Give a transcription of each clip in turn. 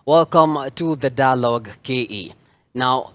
Welcome to the Dialogue KE. Now,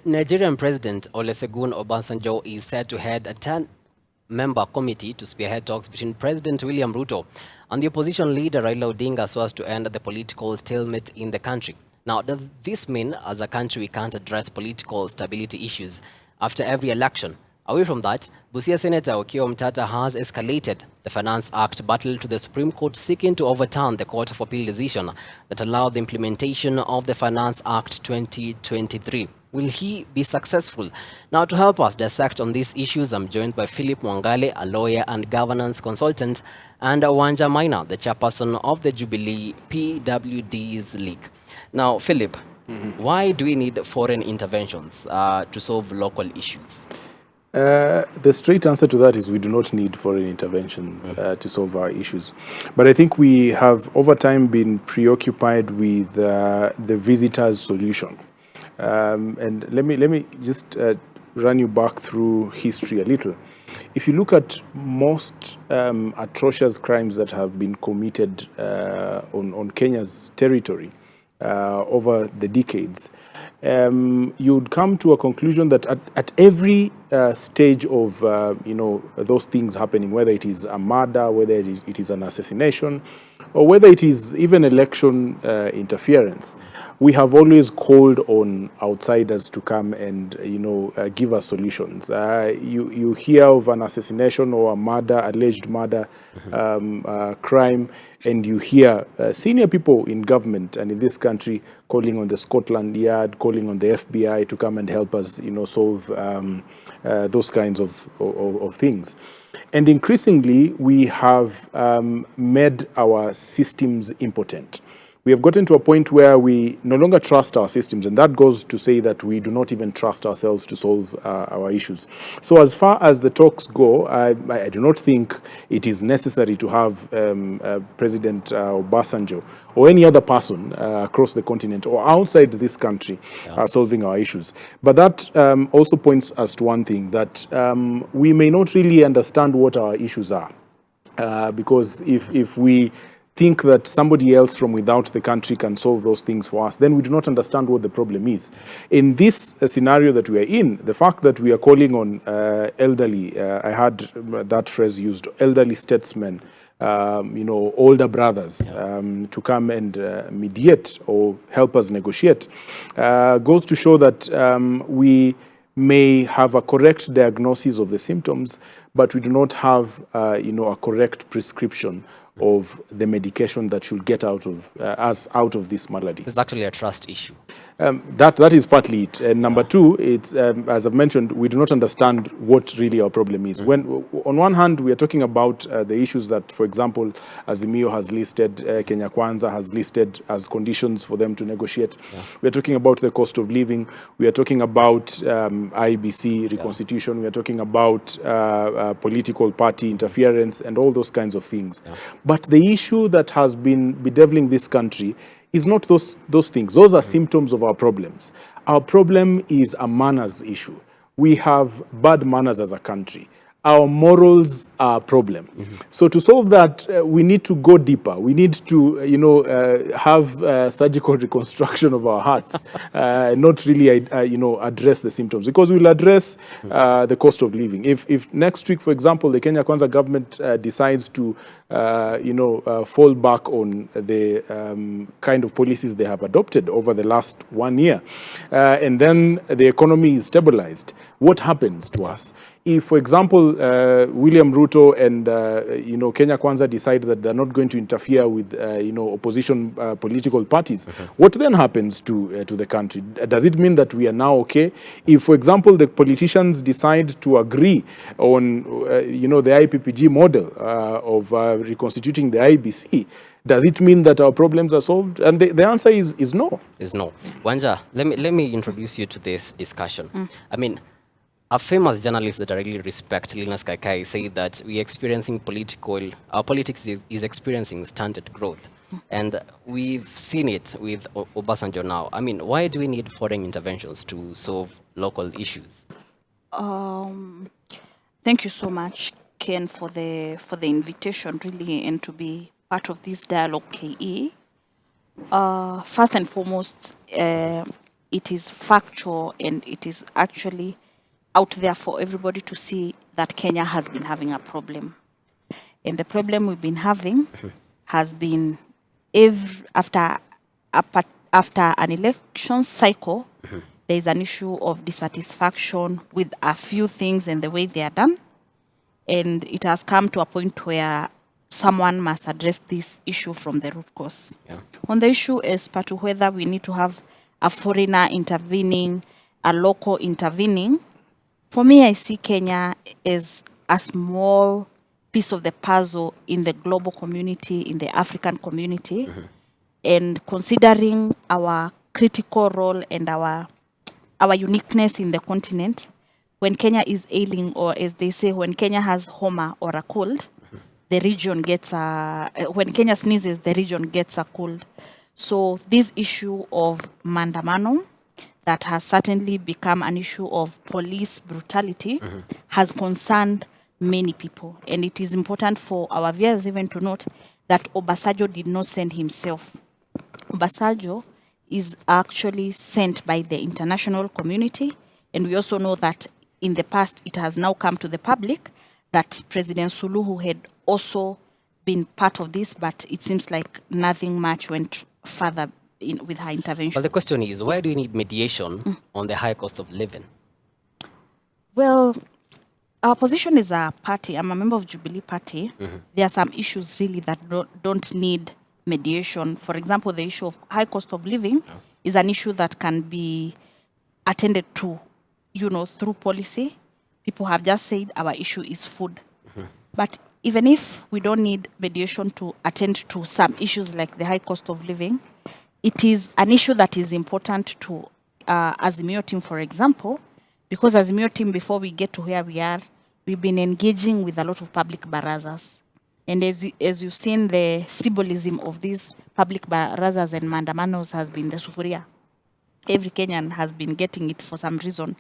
Nigerian President Olusegun Obasanjo is set to head a 10-member committee to spearhead talks between President William Ruto and the opposition leader Raila Odinga so as to end the political stalemate in the country. Now, does this mean as a country we can't address political stability issues after every election? Away from that, Busia Senator Okiya Omtata has escalated the Finance Act battle to the Supreme Court, seeking to overturn the Court of Appeal decision that allowed the implementation of the Finance Act 2023. Will he be successful? Now, to help us dissect on these issues, I'm joined by Philip Mwangale, a lawyer and governance consultant, and Wanja Maina, the chairperson of the Jubilee PWD's League. Now, Philip, why do we need foreign interventions to solve local issues? The straight answer to that is we do not need foreign interventions to solve our issues. But I think we have over time been preoccupied with the visitor's solution. And let me just run you back through history a little. If you look at most atrocious crimes that have been committed on Kenya's territory over the decades, you'd come to a conclusion that at every stage of those things happening, whether it is a murder, whether it is an assassination, or whether it is even election interference, we have always called on outsiders to come and give us solutions. You hear of an assassination or a murder, alleged murder, crime, and you hear senior people in government and in this country calling on the Scotland Yard, calling on the FBI to come and help us, solve those kinds of things. And increasingly, we have made our systems impotent. We have gotten to a point where we no longer trust our systems, and that goes to say that we do not even trust ourselves to solve our issues. So as far as the talks go, I do not think it is necessary to have President Obasanjo or any other person across the continent or outside this country solving our issues. But that also points us to one thing, that we may not really understand what our issues are. Because if we think that somebody else from without the country can solve those things for us, then we do not understand what the problem is. In this scenario that we are in, the fact that we are calling on elderly, I had that phrase used, elderly statesmen, older brothers, to come and mediate or help us negotiate, goes to show that we may have a correct diagnosis of the symptoms, but we do not have, a correct prescription of the medication that should get us out of this malady. It's actually a trust issue. That is partly it. And number two, it's as I've mentioned, we do not understand what really our problem is. When on one hand, we are talking about the issues that, for example, Azimio has listed, Kenya Kwanza has listed as conditions for them to negotiate. We are talking about the cost of living. We are talking about IBC reconstitution. We are talking about political party interference and all those kinds of things. But the issue that has been bedeviling this country is not those things. Those are symptoms of our problems. Our problem is a manners issue. We have bad manners as a country. Our morals are a problem. So to solve that, we need to go deeper. We need to, have surgical reconstruction of our hearts, not really, address the symptoms, because we'll address the cost of living. If next week, for example, the Kenya Kwanza government decides to, fall back on the kind of policies they have adopted over the last 1 year, and then the economy is stabilized, what happens to us? If, for example, William Ruto and Kenya Kwanza decide that they're not going to interfere with opposition political parties, what then happens to the country? Does it mean that we are now okay? If, for example, the politicians decide to agree on the IPPG model of reconstituting the IBC, does it mean that our problems are solved? And the answer is no. Is no. Wanja, let me introduce you to this discussion. I mean, a famous journalist that I really respect, Linus Kaikai, said that our politics is experiencing stunted growth. And we've seen it with Obasanjo now. I mean, why do we need foreign interventions to solve local issues? Thank you so much, Ken, for the invitation, really, and to be part of this Dialogue KE. First and foremost, it is factual and it is actually out there for everybody to see that Kenya has been having a problem. And the problem we've been having has been after an election cycle, there is an issue of dissatisfaction with a few things and the way they are done. And it has come to a point where someone must address this issue from the root cause. Yeah. On the issue as per to whether we need to have a foreigner intervening, a local intervening, for me, I see Kenya as a small piece of the puzzle in the global community, in the African community. And considering our critical role and our uniqueness in the continent, when Kenya is ailing, or as they say, when Kenya has homa or a cold, the region gets when Kenya sneezes, the region gets a cold. So this issue of mandamano, that has certainly become an issue of police brutality, has concerned many people. And it is important for our viewers even to note that Obasanjo did not send himself. Obasanjo is actually sent by the international community. And we also know that in the past, it has now come to the public that President Suluhu had also been part of this, but it seems like nothing much went further with her intervention. But the question is, why do you need mediation on the high cost of living? Well, our position is a party. I'm a member of Jubilee Party. There are some issues really that don't need mediation. For example, the issue of high cost of living is an issue that can be attended to, through policy. People have just said our issue is food. But even if we don't need mediation to attend to some issues like the high cost of living, it is an issue that is important to Azimio team, for example, because Azimio team, before we get to where we are, we've been engaging with a lot of public barazas. And as you've seen, the symbolism of these public barazas and mandamanos has been the sufuria. Every Kenyan has been getting it for some reason,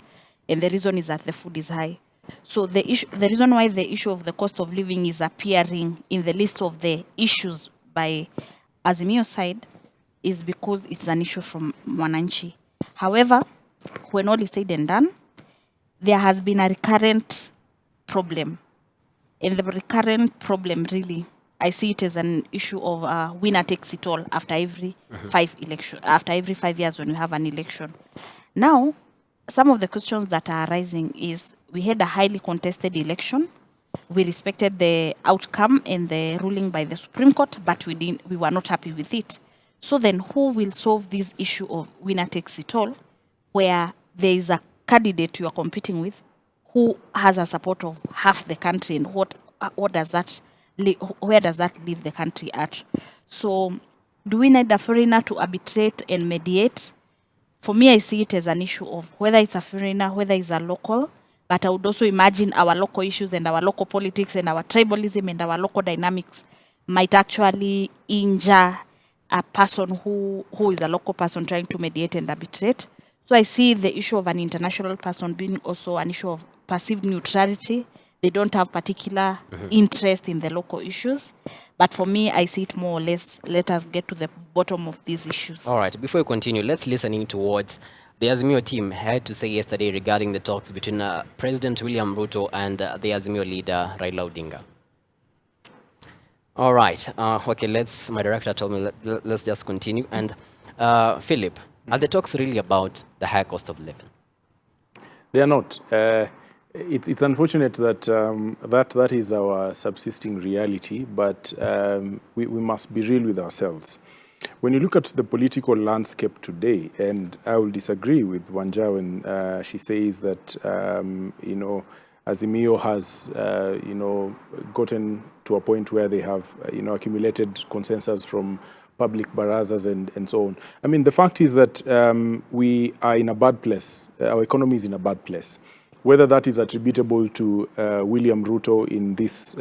and the reason is that the food is high. So the reason why the issue of the cost of living is appearing in the list of the issues by Azimio side is because it's an issue from Mwananchi. However, when all is said and done, there has been a recurrent problem. And the recurrent problem, really, I see it as an issue of winner takes it all after every 5 years when we have an election. Now, some of the questions that are arising is, we had a highly contested election. We respected the outcome and the ruling by the Supreme Court, but we were not happy with it. So then who will solve this issue of winner takes it all, where there is a candidate you are competing with who has a support of half the country, and what does that where does that leave the country at? So do we need a foreigner to arbitrate and mediate? For me, I see it as an issue of whether it's a foreigner, whether it's a local, but I would also imagine our local issues and our local politics and our tribalism and our local dynamics might actually injure a person who is a local person trying to mediate and arbitrate. So I see the issue of an international person being also an issue of perceived neutrality. They don't have particular interest in the local issues. But for me, I see it more or less, let us get to the bottom of these issues. All right, before we continue, let's listen to what the Azimio team had to say yesterday regarding the talks between President William Ruto and the Azimio leader, Raila Odinga. All right, okay, my director told me, let's just continue. And Philip, are the talks really about the high cost of living? They are not. It's unfortunate that that is our subsisting reality, but we must be real with ourselves. When you look at the political landscape today, and I will disagree with Wanja when she says that Azimio has gotten to a point where they have accumulated consensus from public barazas and so on. I mean, the fact is that we are in a bad place. Our economy is in a bad place. Whether that is attributable to William Ruto in this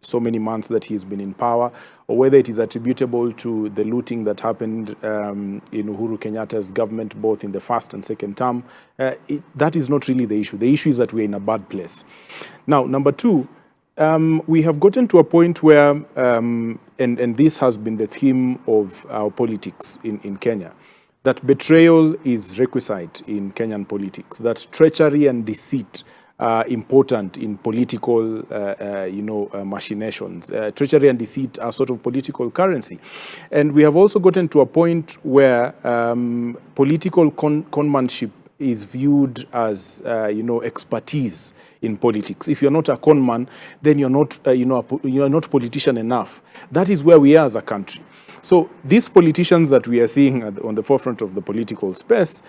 so many months that he's been in power, or whether it is attributable to the looting that happened in Uhuru Kenyatta's government, both in the first and second term, that is not really the issue. The issue is that we're in a bad place. Now, number two, We have gotten to a point where, and this has been the theme of our politics in Kenya, that betrayal is requisite in Kenyan politics, that treachery and deceit are important in political, machinations. Treachery and deceit are sort of political currency. And we have also gotten to a point where political conmanship is viewed as, expertise in politics. If you're not a conman, then you're not, you're not politician enough. That is where we are as a country. So these politicians that we are seeing on the forefront of the political space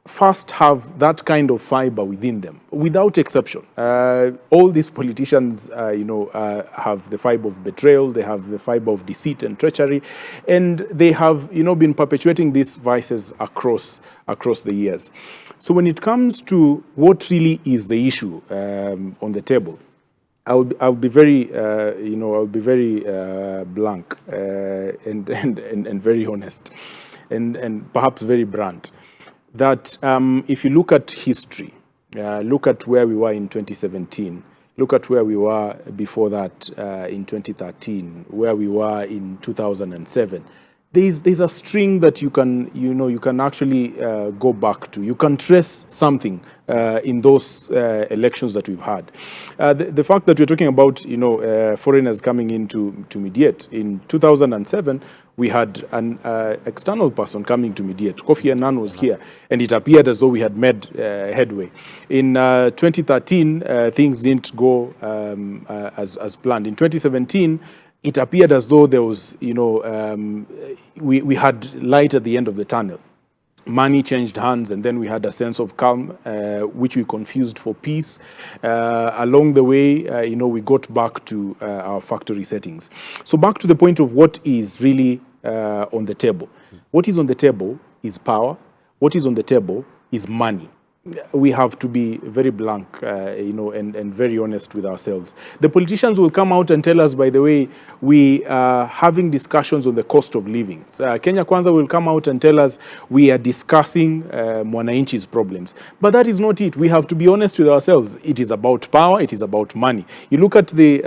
first have that kind of fiber within them, without exception. All these politicians, have the fiber of betrayal, they have the fiber of deceit and treachery, and they have, been perpetuating these vices across the years. So when it comes to what really is the issue on the table, I'll be very, blank and very honest, and perhaps very blunt. That if you look at history, look at where we were in 2017, look at where we were before that in 2013, where we were in 2007. There's a string that you can actually go back to. You can trace something in those elections that we've had. The fact that we're talking about foreigners coming in to mediate in 2007. We had an external person coming to mediate. Kofi Annan was here, and it appeared as though we had made headway. In 2013, things didn't go as planned. In 2017, it appeared as though there was, we had light at the end of the tunnel. Money changed hands, and then we had a sense of calm, which we confused for peace. Along the way, we got back to our factory settings. So back to the point of what is really on the table. What is on the table is power. What is on the table is money. We have to be very blank, and very honest with ourselves. The politicians will come out and tell us, by the way, we are having discussions on the cost of living. Kenya Kwanza will come out and tell us we are discussing Mwananchi's problems. But that is not it. We have to be honest with ourselves. It is about power. It is about money. You look at the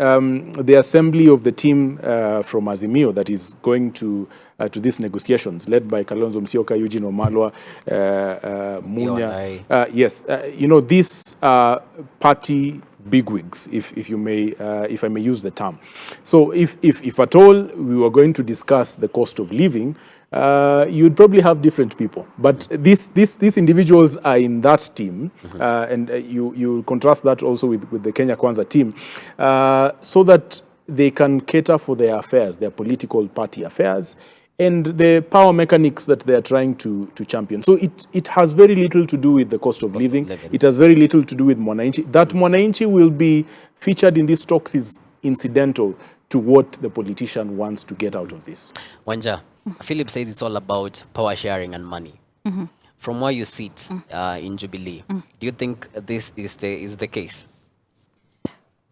assembly of the team from Azimio that is going to these negotiations, led by Kalonzo Musyoka, Eugene Wamalwa, Munya. Yes, these are party bigwigs, if I may use the term. So if at all we were going to discuss the cost of living, you'd probably have different people. But these individuals are in that team, and you contrast that also with the Kenya Kwanza team, so that they can cater for their affairs, their political party affairs, and the power mechanics that they are trying to champion. So it has very little to do with the cost of living. It has very little to do with Mwananchi. That Mwananchi will be featured in these talks is incidental to what the politician wants to get out of this. Wanja, Philip said it's all about power sharing and money. From where you sit in Jubilee, do you think this is the case?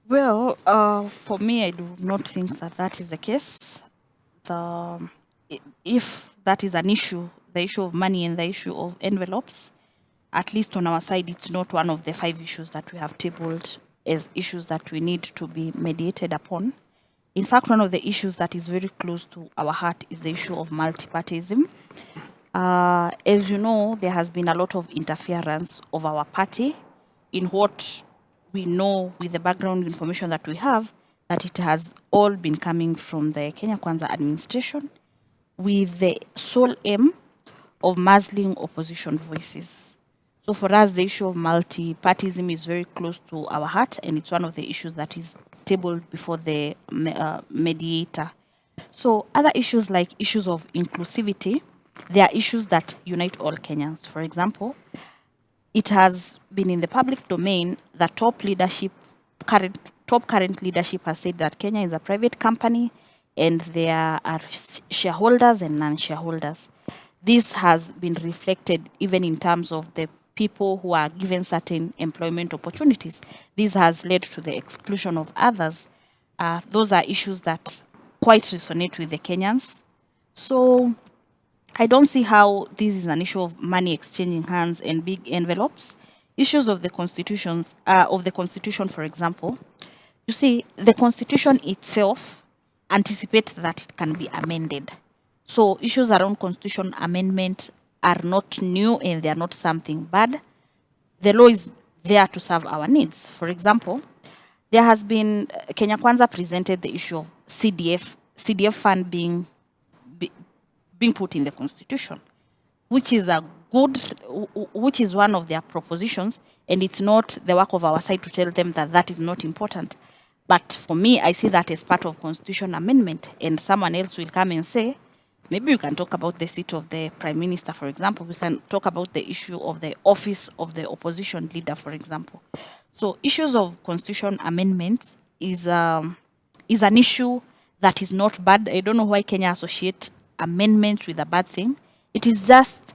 Well, for me, I do not think that is the case. If that is an issue, the issue of money and the issue of envelopes, at least on our side, it's not one of the 5 issues that we have tabled as issues that we need to be mediated upon. In fact, one of the issues that is very close to our heart is the issue of multipartyism. As you know, there has been a lot of interference of our party in what we know with the background information that we have, that it has all been coming from the Kenya Kwanza administration, with the sole aim of muzzling opposition voices. So for us, the issue of multi-partyism is very close to our heart, and it's one of the issues that is tabled before the mediator. So other issues like issues of inclusivity, they are issues that unite all Kenyans. For example, it has been in the public domain that current leadership has said that Kenya is a private company, and there are shareholders and non-shareholders. This has been reflected even in terms of the people who are given certain employment opportunities. This has led to the exclusion of others. Those are issues that quite resonate with the Kenyans. So I don't see how this is an issue of money exchanging hands and big envelopes. Issues of the constitution, for example, You see, the constitution itself anticipates that it can be amended. So issues around constitution amendment are not new and they are not something bad. The law is there to serve our needs. For example, there has been, Kenya Kwanza presented the issue of CDF fund being put in the constitution, which is which is one of their propositions, and it's not the work of our side to tell them that that is not important. But for me, I see that as part of constitution amendment, and someone else will come and say, maybe we can talk about the seat of the prime minister, for example. We can talk about the issue of the office of the opposition leader, for example. So issues of constitution amendments is an issue that is not bad. I don't know why Kenya associate amendments with a bad thing. It is just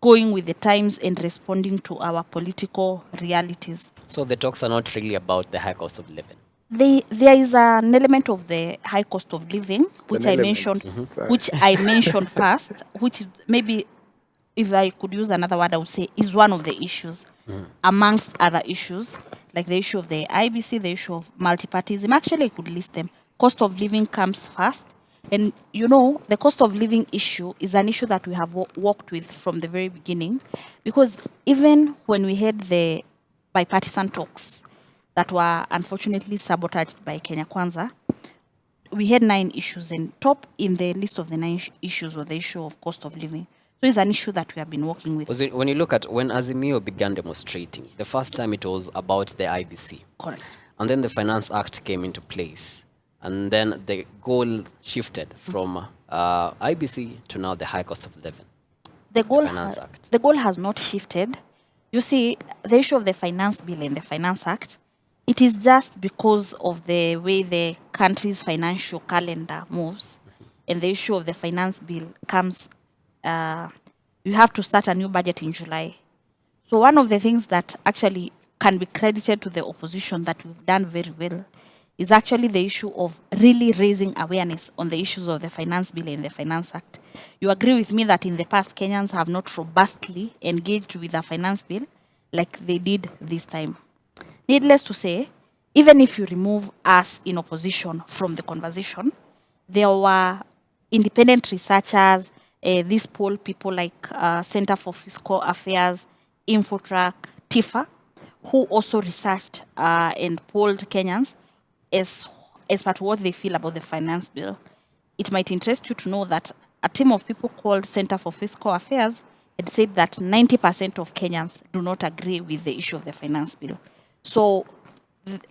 going with the times and responding to our political realities. So the talks are not really about the high cost of living. There is an element of the high cost of living, which I mentioned, first, which is maybe, if I could use another word, I would say is one of the issues, amongst other issues, like the issue of the IBC, the issue of multipartyism. Actually, I could list them. Cost of living comes first. And you know, the cost of living issue is an issue that we have worked with from the very beginning, because even when we had the bipartisan talks that were unfortunately sabotaged by Kenya Kwanza, we had 9 issues, and top in the list of the 9 issues was the issue of cost of living. So it's an issue that we have been working with. Was it, when you look at when Azimio began demonstrating, the first time it was about the IBC. Correct. And then the Finance Act came into place. And then the goal shifted from IBC to now the high cost of living. The Finance Act. The goal has not shifted. You see, the issue of the Finance Bill and the Finance Act, it is just because of the way the country's financial calendar moves, and the issue of the Finance Bill comes, you have to start a new budget in July. So one of the things that actually can be credited to the opposition that we've done very well is actually the issue of really raising awareness on the issues of the Finance Bill and the Finance Act. You agree with me that in the past, Kenyans have not robustly engaged with the Finance Bill like they did this time. Needless to say, even if you remove us in opposition from the conversation, there were independent researchers, these poll people like Center for Fiscal Affairs, Infotrack, TIFA, who also researched and polled Kenyans as part of what they feel about the Finance Bill. It might interest you to know that a team of people called Center for Fiscal Affairs had said that 90% of Kenyans do not agree with the issue of the Finance Bill. So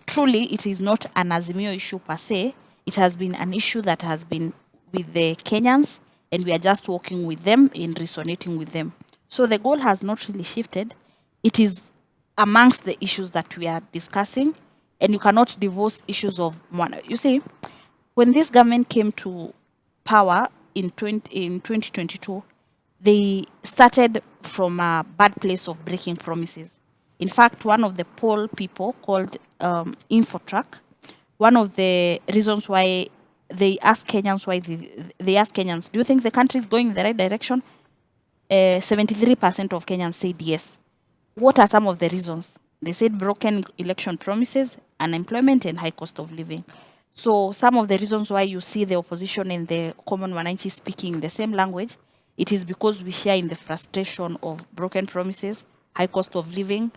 truly, it is not an Azimio issue per se. It has been an issue that has been with the Kenyans, and we are just working with them and resonating with them. So the goal has not really shifted. It is amongst the issues that we are discussing, and you cannot divorce issues of one. You see, when this government came to power in 2022, they started from a bad place of breaking promises. In fact, one of the poll people called Infotrack, one of the reasons why they asked Kenyans, they asked Kenyans, do you think the country is going in the right direction? 73% of Kenyans said yes. What are some of the reasons? They said broken election promises, unemployment, and high cost of living. So some of the reasons why you see the opposition and the common wananchi speaking the same language, it is because we share in the frustration of broken promises, high cost of living,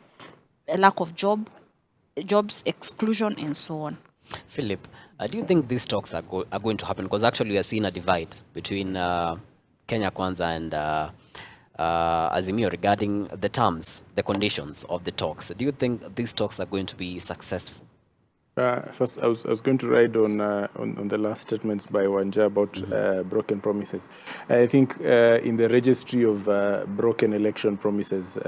a lack of jobs, exclusion, and so on. Philip, do you think these talks are going to happen? Because actually we are seeing a divide between Kenya Kwanza and Azimio regarding the terms, the conditions of the talks. Do you think these talks are going to be successful? First, I was going to ride on the last statements by Wanja about broken promises. I think in the registry of broken election promises,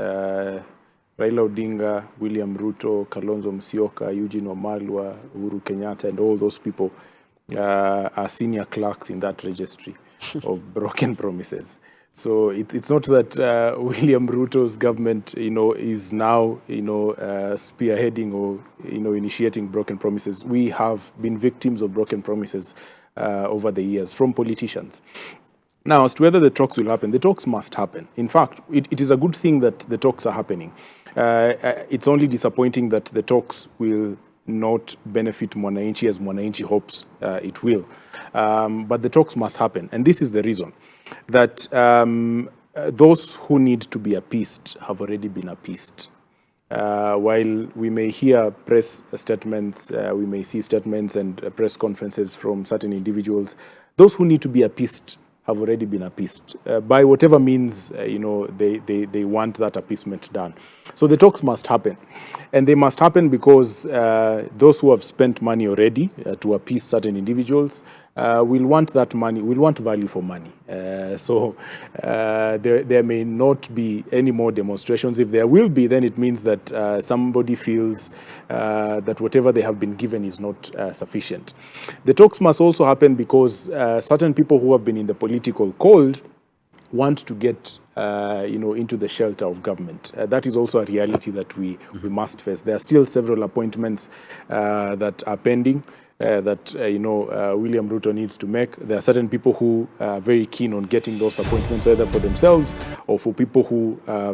Raila Odinga, William Ruto, Kalonzo Musyoka, Eugene Wamalwa, Uhuru Kenyatta, and all those people are senior clerks in that registry of broken promises. So it's not that William Ruto's government, is now, spearheading or, initiating broken promises. We have been victims of broken promises over the years from politicians. Now, as to whether the talks will happen, the talks must happen. In fact, it is a good thing that the talks are happening. It's only disappointing that the talks will not benefit Mwananchi as Mwananchi hopes it will. But the talks must happen. And this is the reason that those who need to be appeased have already been appeased. While we may hear press statements, we may see statements and press conferences from certain individuals, those who need to be appeased have already been appeased by whatever means they want that appeasement done. So the talks must happen, and they must happen because those who have spent money already to appease certain individuals will want that money, will want value for money. So there may not be any more demonstrations. If there will be, then it means that somebody feels that whatever they have been given is not sufficient. The talks must also happen because certain people who have been in the political cold want to get into the shelter of government. That is also a reality that we must face. There are still several appointments that are pending. That William Ruto needs to make. There are certain people who are very keen on getting those appointments, either for themselves or for people who are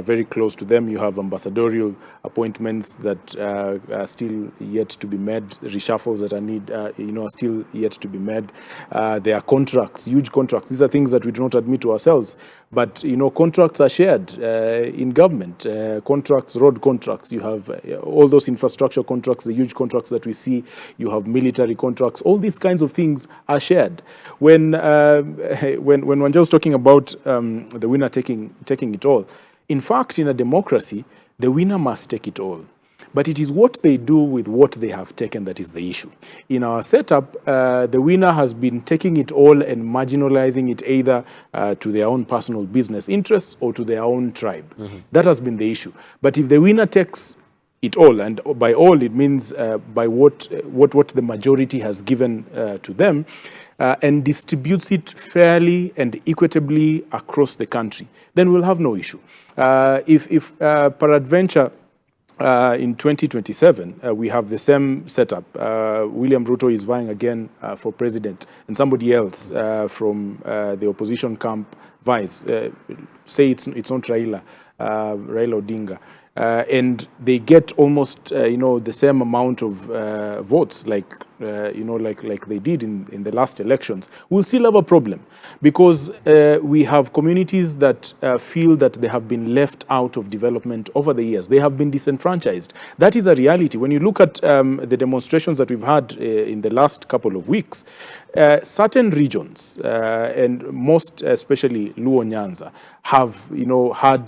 very close to them. You have ambassadorial appointments that are still yet to be made, reshuffles that are still yet to be made. There are contracts, huge contracts. These are things that we do not admit to ourselves, but contracts are shared in government. Contracts, road contracts. You have all those infrastructure contracts, the huge contracts that we see. You have military contracts. All these kinds of things are shared. When Wanja was talking about the winner taking it all, in fact, in a democracy, the winner must take it all. But it is what they do with what they have taken that is the issue. In our setup, the winner has been taking it all and marginalizing it either to their own personal business interests or to their own tribe. That has been the issue. But if the winner takes it all, and by all it means by what the majority has given to them, and distributes it fairly and equitably across the country, then we'll have no issue. If peradventure, in 2027, we have the same setup. William Ruto is vying again for president, and somebody else from the opposition camp vies. Say it's not Raila Odinga. And they get almost the same amount of votes like they did in the last elections, we'll still have a problem because we have communities that feel that they have been left out of development over the years. They have been disenfranchised. That is a reality. When you look at the demonstrations that we've had in the last couple of weeks, certain regions, and most especially Luo Nyanza, have had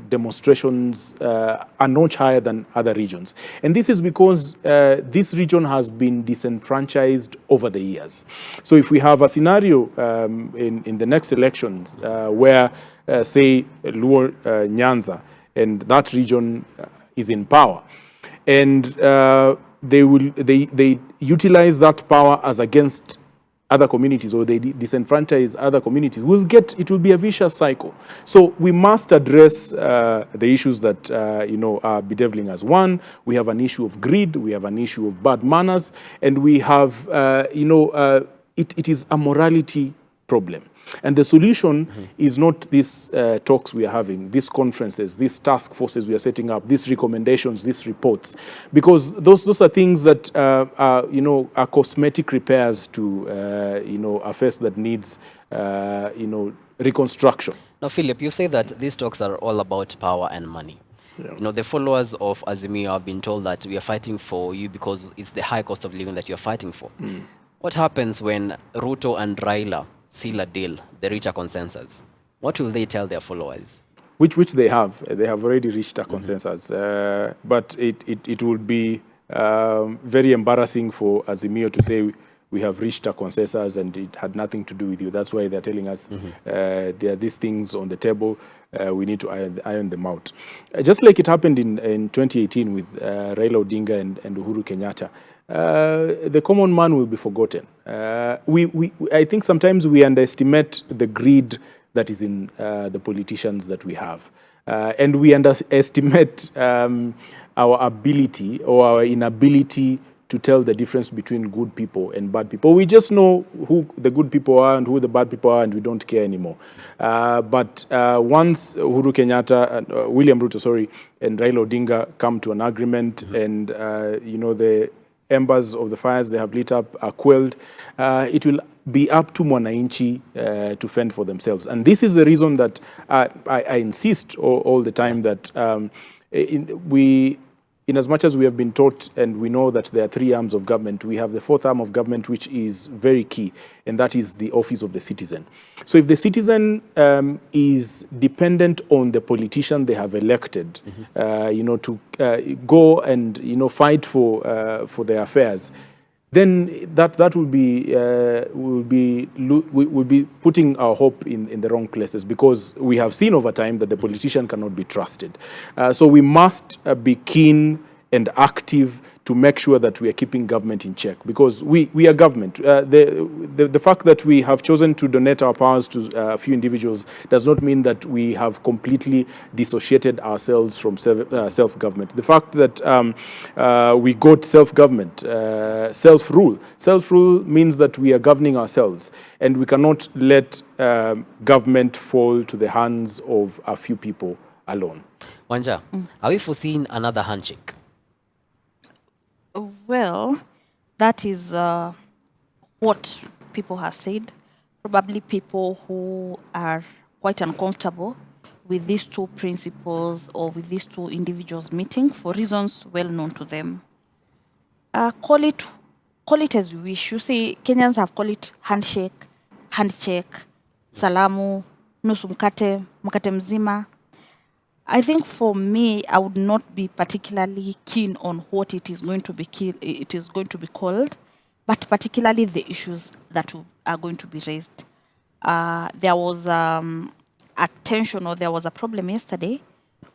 demonstrations a notch higher than other regions, and this is because this region has been disenfranchised over the years. So if we have a scenario in the next elections where say Luo Nyanza and that region is in power, and they utilize that power as against other communities, or they disenfranchise other communities, it will be a vicious cycle. So we must address the issues that are bedeviling us. One, we have an issue of greed, we have an issue of bad manners, and we have it is a morality problem. And the solution is not these talks we are having, these conferences, these task forces we are setting up, these recommendations, these reports, because those are things that are cosmetic repairs to a face that needs reconstruction. Now, Philip, you say that these talks are all about power and money. Yeah. The followers of Azimio have been told that we are fighting for you because it's the high cost of living that you're fighting for. What happens when Ruto and Raila seal a deal, they reach a consensus? What will they tell their followers? Which they have. They have already reached a consensus. But it would be very embarrassing for Azimio to say we have reached a consensus and it had nothing to do with you. That's why they're telling us there are these things on the table. We need to iron them out. Just like it happened in 2018 with Raila Odinga and Uhuru Kenyatta. The common man will be forgotten. I think sometimes we underestimate the greed that is in the politicians that we have. And we underestimate our ability or our inability to tell the difference between good people and bad people. We just know who the good people are and who the bad people are, and we don't care anymore. But once Uhuru Kenyatta, William Ruto, sorry, and Raila Odinga come to an agreement, and the embers of the fires they have lit up are quelled, it will be up to Mwananchi to fend for themselves. And this is the reason that I insist all the time that in as much as we have been taught and we know that there are three arms of government, we have the fourth arm of government, which is very key, and that is the office of the citizen. So if the citizen is dependent on the politician they have elected, to go and fight for their affairs, then that will be putting our hope in the wrong places, because we have seen over time that the politician cannot be trusted. So we must be keen and active to make sure that we are keeping government in check, because we are government. The fact that we have chosen to donate our powers to a few individuals does not mean that we have completely dissociated ourselves from self-government. The fact that we got self-government, self-rule. Self-rule means that we are governing ourselves, and we cannot let government fall to the hands of a few people alone. Wanja, are we foreseeing another handshake? Well, that is what people have said. Probably people who are quite uncomfortable with these two principles or with these two individuals meeting for reasons well known to them. Call it as you wish. You see, Kenyans have called it handshake, salamu, nusu mkate, mkate mzima. I think for me, I would not be particularly keen on what it is going to be called, but particularly the issues that are going to be raised. There was a tension, or there was a problem yesterday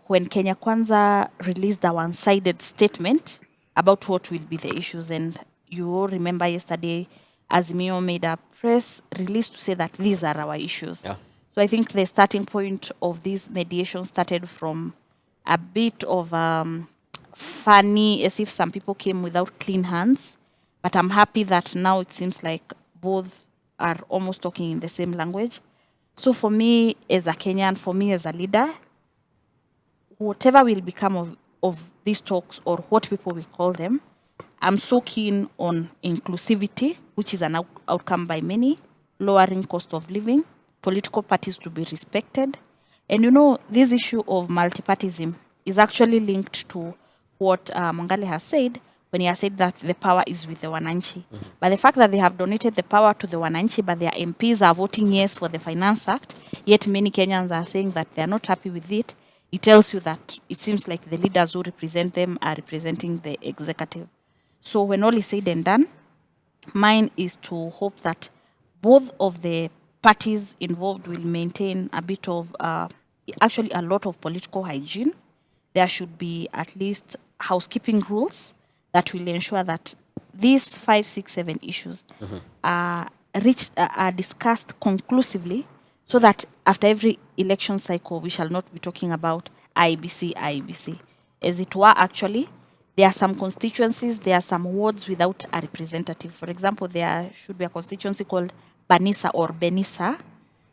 when Kenya Kwanza released a one-sided statement about what will be the issues. And you all remember yesterday, Azimio made a press release to say that these are our issues. Yeah. So I think the starting point of this mediation started from a bit of funny, as if some people came without clean hands. But I'm happy that now it seems like both are almost talking in the same language. So for me as a Kenyan, for me as a leader, whatever will become of these talks, or what people will call them, I'm so keen on inclusivity, which is an outcome by many, lowering cost of living, political parties to be respected. And this issue of multipartyism is actually linked to what Mongale has said, when he has said that the power is with the Wananchi. But the fact that they have donated the power to the Wananchi, but their MPs are voting yes for the Finance Act, yet many Kenyans are saying that they are not happy with it, it tells you that it seems like the leaders who represent them are representing the executive. So when all is said and done, mine is to hope that both of the parties involved will maintain a bit of, actually a lot of political hygiene. There should be at least housekeeping rules that will ensure that these 5, 6, 7 issues are discussed conclusively, so that after every election cycle, we shall not be talking about IEBC. As it were, actually, there are some constituencies, there are some wards without a representative. For example, there should be a constituency called Banisa or Benisa,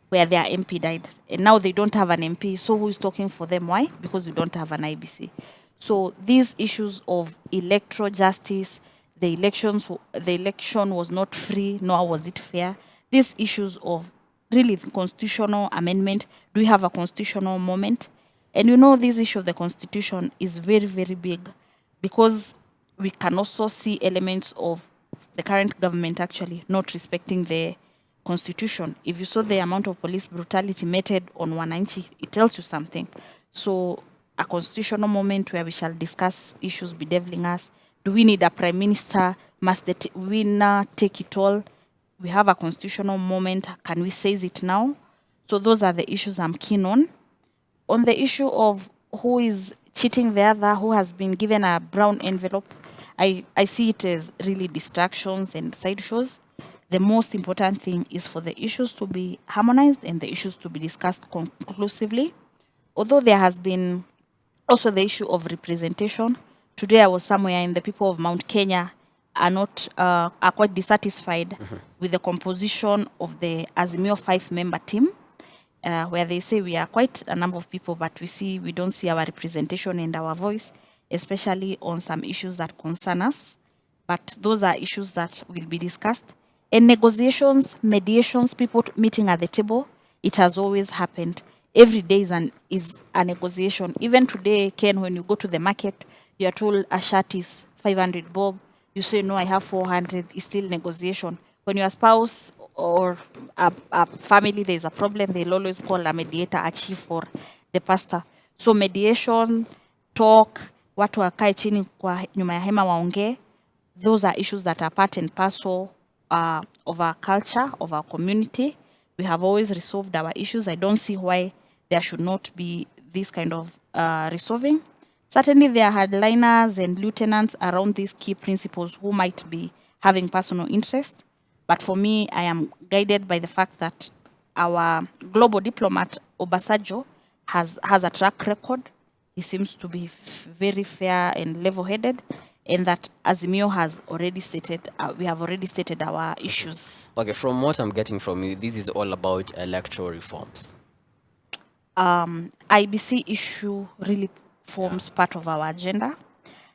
where their MP died. And now they don't have an MP. So who is talking for them? Why? Because we don't have an IBC. So these issues of electoral justice, the election was not free, nor was it fair. These issues of really the constitutional amendment, do we have a constitutional moment? And this issue of the constitution is very, very big, because we can also see elements of the current government actually not respecting the constitution. If you saw the amount of police brutality meted on Wananchi, it tells you something. So a constitutional moment where we shall discuss issues bedeviling us. Do we need a prime minister? Must the winner take it all? We have a constitutional moment. Can we seize it now? So those are the issues I'm keen on. On the issue of who is cheating the other, who has been given a brown envelope, I see it as really distractions and sideshows. The most important thing is for the issues to be harmonized and the issues to be discussed conclusively. Although there has been also the issue of representation. Today I was somewhere and the people of Mount Kenya are quite dissatisfied with the composition of the Azimio 5-member team, where they say we are quite a number of people, but we don't see our representation and our voice, especially on some issues that concern us. But those are issues that will be discussed. And negotiations, mediations, people meeting at the table, it has always happened. Every day is a negotiation. Even today, Ken, when you go to the market, you are told a shirt is 500 bob. You say, no, I have 400. It's still negotiation. When your spouse or a family, there's a problem, they'll always call a mediator, a chief, or the pastor. So mediation, talk, watu wakae chini kwa nyuma ya hema waongee. Those are issues that are part and parcel of our culture, of our community. We have always resolved our issues. I don't see why there should not be this kind of resolving. Certainly, there are hardliners and lieutenants around these key principles who might be having personal interest. But for me, I am guided by the fact that our global diplomat, Obasanjo, has a track record. He seems to be very fair and level-headed, and that Azimio has already stated, we have already stated our issues. Okay, from what I'm getting from you, this is all about electoral reforms. IBC issue really forms part of our agenda.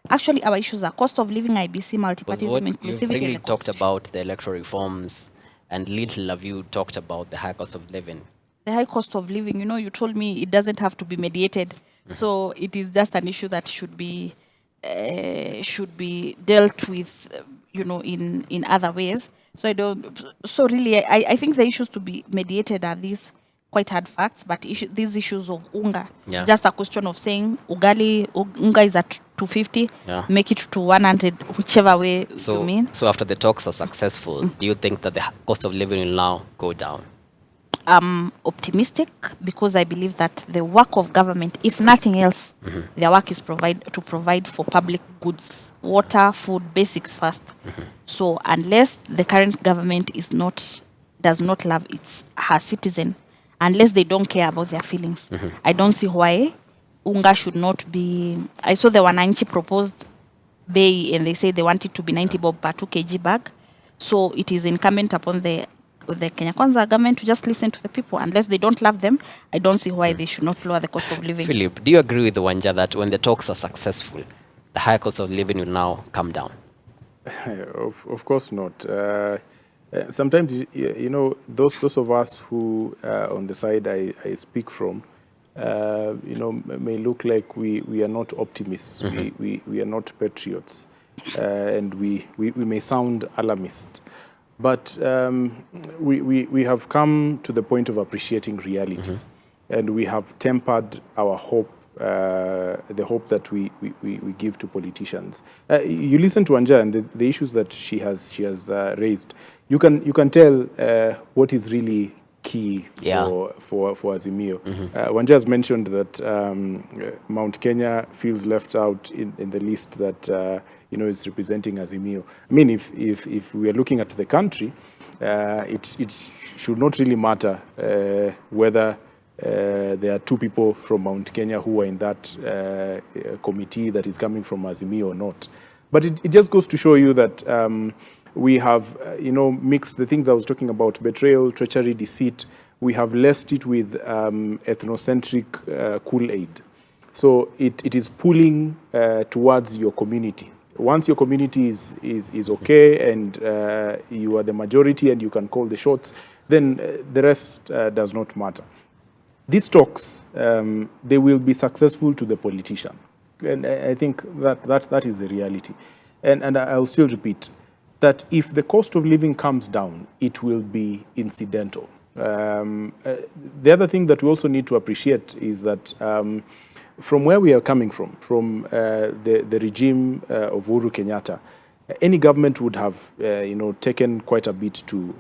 Actually, our issues are cost of living, IBC, multipartyism, inclusivity. You've really and talked about the electoral reforms, and little have you talked about the high cost of living. The high cost of living, you told me it doesn't have to be mediated. So it is just an issue that should be dealt with, in other ways. So I think the issues to be mediated are these quite hard facts, but these issues of unga, it's just a question of saying unga is at 250, make it to 100, whichever way you mean. So after the talks are successful, do you think that the cost of living will now go down? I'm optimistic because I believe that the work of government, if nothing else, their work is to provide for public goods, water, food, basics first. So unless the current government does not love her citizen, unless they don't care about their feelings, I don't see why unga should not be. I saw the Wananchi proposed bei, and they say they want it to be 90 bob per 2 kg bag. So it is incumbent upon the Kenya Kwanza government to just listen to the people. Unless they don't love them, I don't see why they should not lower the cost of living. Philip, do you agree with Wanja that when the talks are successful, the high cost of living will now come down? Of course not. Sometimes, those of us who, on the side I speak from, may look like we are not optimists, we are not patriots, and we may sound alarmist. But we have come to the point of appreciating reality, and we have tempered our hope, the hope that we give to politicians. You listen to Anja and the issues that she has raised. You can tell what is really key for Azimio. Wanja has mentioned that Mount Kenya feels left out in the list that is representing Azimio. I mean, if we are looking at the country, it should not really matter whether there are 2 people from Mount Kenya who are in that committee that is coming from Azimio or not. But it just goes to show you that we have, mixed the things I was talking about: betrayal, treachery, deceit. We have laced it with ethnocentric Kool-Aid. So it is pulling towards your community. Once your community is okay and you are the majority and you can call the shots, then the rest does not matter. These talks, they will be successful to the politician. And I think that is the reality. And I'll still repeat that if the cost of living comes down, it will be incidental. The other thing that we also need to appreciate is that from where we are coming from the regime of Uhuru Kenyatta, any government would have taken quite a bit to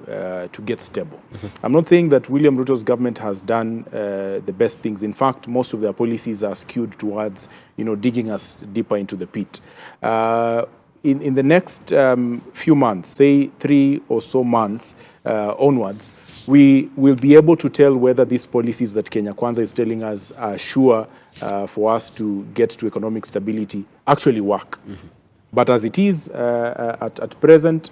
get stable. I'm not saying that William Ruto's government has done the best things. In fact, most of their policies are skewed towards digging us deeper into the pit. In the next few months, say 3 or so months onwards, we will be able to tell whether these policies that Kenya Kwanza is telling us are sure for us to get to economic stability actually work. But as it is at present,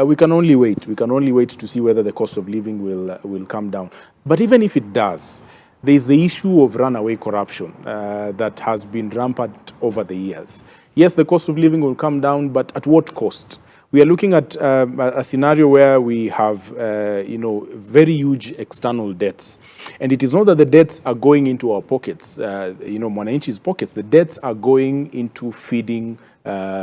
we can only wait. We can only wait to see whether the cost of living will come down. But even if it does, there is the issue of runaway corruption that has been rampant over the years. Yes, the cost of living will come down, but at what cost? We are looking at a scenario where we have, very huge external debts. And it is not that the debts are going into our pockets, Mwananchi's pockets. The debts are going into feeding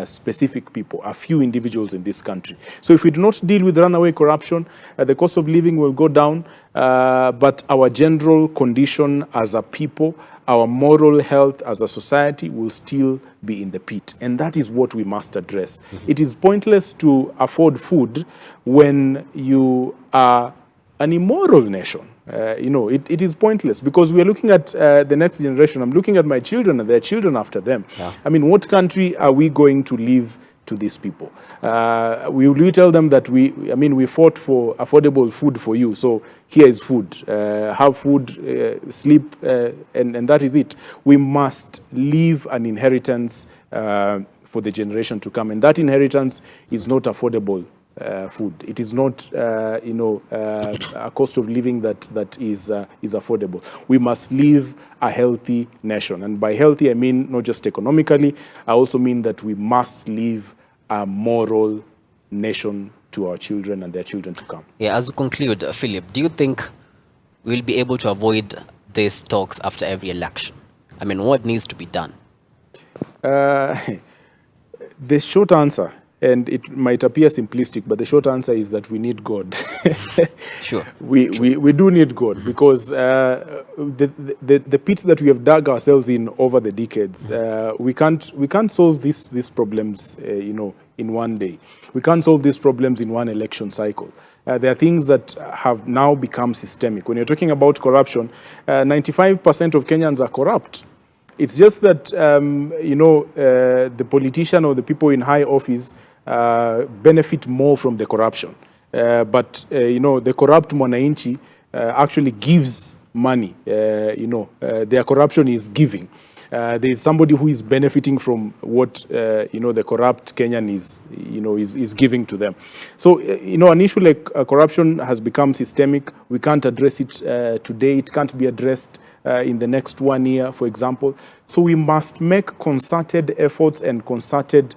specific people, a few individuals in this country. So if we do not deal with runaway corruption, the cost of living will go down, but our general condition as a people, our moral health as a society will still be in the pit. And that is what we must address. It is pointless to afford food when you are an immoral nation. It is pointless because we are looking at the next generation. I'm looking at my children and their children after them. Yeah. I mean, what country are we going to leave to these people? We tell them that we fought for affordable food for you, so here is food. Have food, sleep, and that is it. We must leave an inheritance for the generation to come, and that inheritance is not affordable food. It is not, a cost of living that is affordable. We must live a healthy nation, and by healthy I mean not just economically. I also mean that we must leave a moral nation to our children and their children to come. Yeah, as we conclude, Philip, do you think we'll be able to avoid these talks after every election? I mean, what needs to be done? The short answer, and it might appear simplistic, but the short answer is that we need God. Sure. We do need God because the pit that we have dug ourselves in over the decades, we can't solve these problems, in one day. We can't solve these problems in one election cycle. There are things that have now become systemic. When you're talking about corruption, 95% of Kenyans are corrupt. It's just that, the politician or the people in high office benefit more from the corruption. But the corrupt Mwananchi actually gives money. Their corruption is giving. There is somebody who is benefiting from what the corrupt Kenyan is giving to them. So an issue like corruption has become systemic. We can't address it today. It can't be addressed in the next 1 year, for example. So we must make concerted efforts and concerted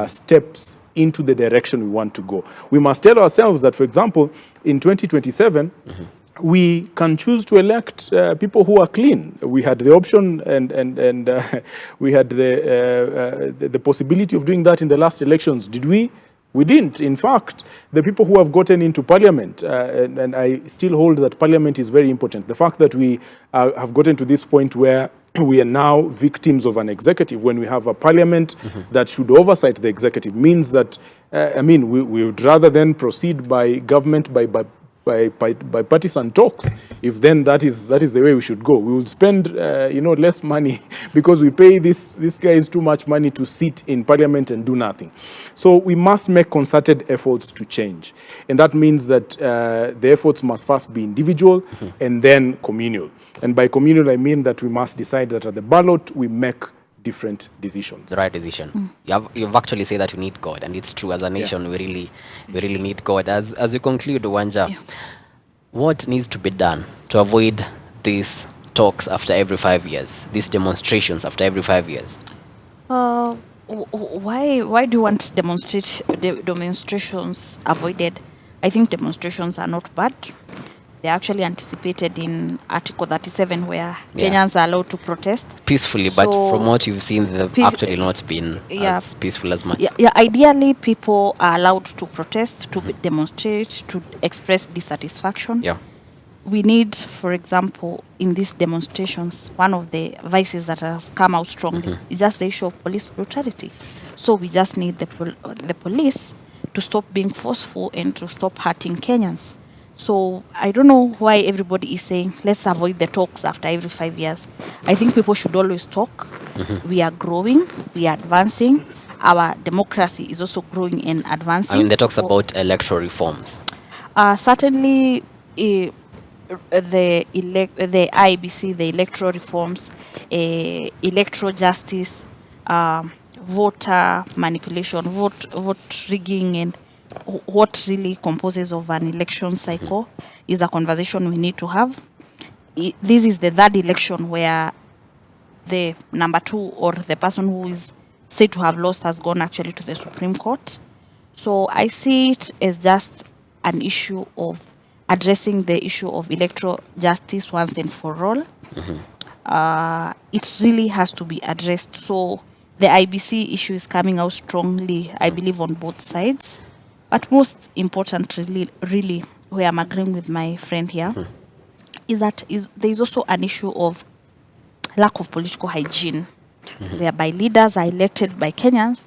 steps into the direction we want to go. We must tell ourselves that, for example, in 2027, we can choose to elect people who are clean. We had the option and we had the possibility of doing that in the last elections. Did we? We didn't. In fact, the people who have gotten into parliament, and I still hold that parliament is very important. The fact that we have gotten to this point where we are now victims of an executive when we have a parliament that should oversight the executive means that, we would rather then proceed by government by partisan talks. If then that is the way we should go, we would spend less money because we pay these guys too much money to sit in parliament and do nothing. So we must make concerted efforts to change, and that means that the efforts must first be individual and then communal. And by communal I mean that we must decide that at the ballot we make different decisions. The right decision. You've actually said that we need God, and it's true. As a nation, we really need God. As we conclude, Wanja, what needs to be done to avoid these talks after every 5 years, these demonstrations after every 5 years? Why do you want demonstrations avoided? I think demonstrations are not bad. They're actually anticipated in Article 37, where Kenyans are allowed to protest peacefully. So, but from what you've seen, they've actually not been as peaceful as much. Ideally, people are allowed to protest, to demonstrate, to express dissatisfaction. Yeah. We need, for example, in these demonstrations, one of the vices that has come out strongly is just the issue of police brutality. So we just need the police to stop being forceful and to stop hurting Kenyans. So I don't know why everybody is saying, let's avoid the talks after every 5 years. I think people should always talk. We are growing, we are advancing. Our democracy is also growing and advancing. I mean, the talks about electoral reforms. Certainly, the IEBC, the electoral reforms, electoral justice, voter manipulation, vote rigging, and what really composes of an election cycle is a conversation we need to have. This is the third election where the number two, or the person who is said to have lost, has gone actually to the Supreme Court. So I see it as just an issue of addressing the issue of electoral justice once and for all. It really has to be addressed. So the IBC issue is coming out strongly, I believe, on both sides. But most important, really, where I'm agreeing with my friend here, is that there is also an issue of lack of political hygiene, whereby leaders are elected by Kenyans,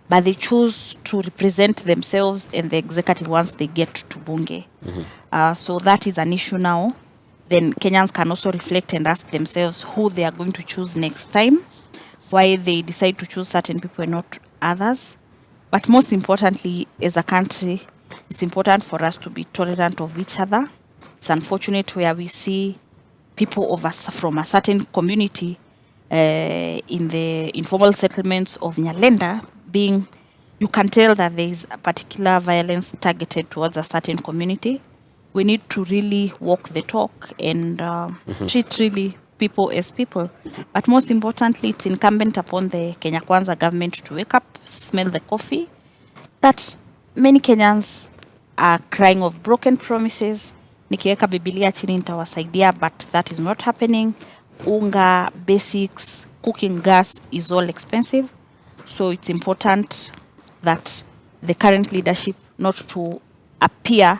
but they choose to represent themselves and the executive once they get to Bunge. So that is an issue now. Then Kenyans can also reflect and ask themselves who they are going to choose next time, why they decide to choose certain people and not others. But most importantly, as a country, it's important for us to be tolerant of each other. It's unfortunate where we see people from a certain community in the informal settlements of Nyalenda you can tell that there is a particular violence targeted towards a certain community. We need to really walk the talk and treat really people as people. But most importantly, it's incumbent upon the Kenya Kwanza government to wake up, smell the coffee, that many Kenyans are crying of broken promises. Nikiweka Biblia chini nitawasaidia, but that is not happening. Unga, basics, cooking gas is all expensive. So it's important that the current leadership not to appear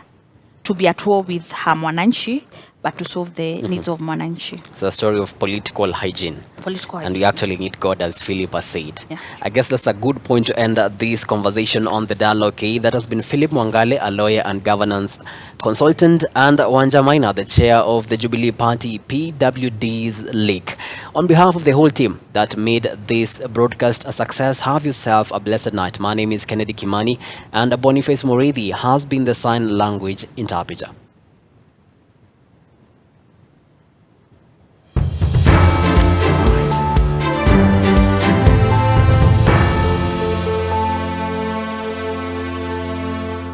to be at war with her Mwananchi, but to solve the needs of Mwananchi. It's a story of political hygiene. And we actually need God, as Philip has said. Yeah. I guess that's a good point to end this conversation on the dialogue. That has been Philip Mwangale, a lawyer and governance consultant, and Wanja Maina, the chair of the Jubilee Party PWD's League. On behalf of the whole team that made this broadcast a success, have yourself a blessed night. My name is Kennedy Kimani, and Boniface Murithi has been the sign language interpreter.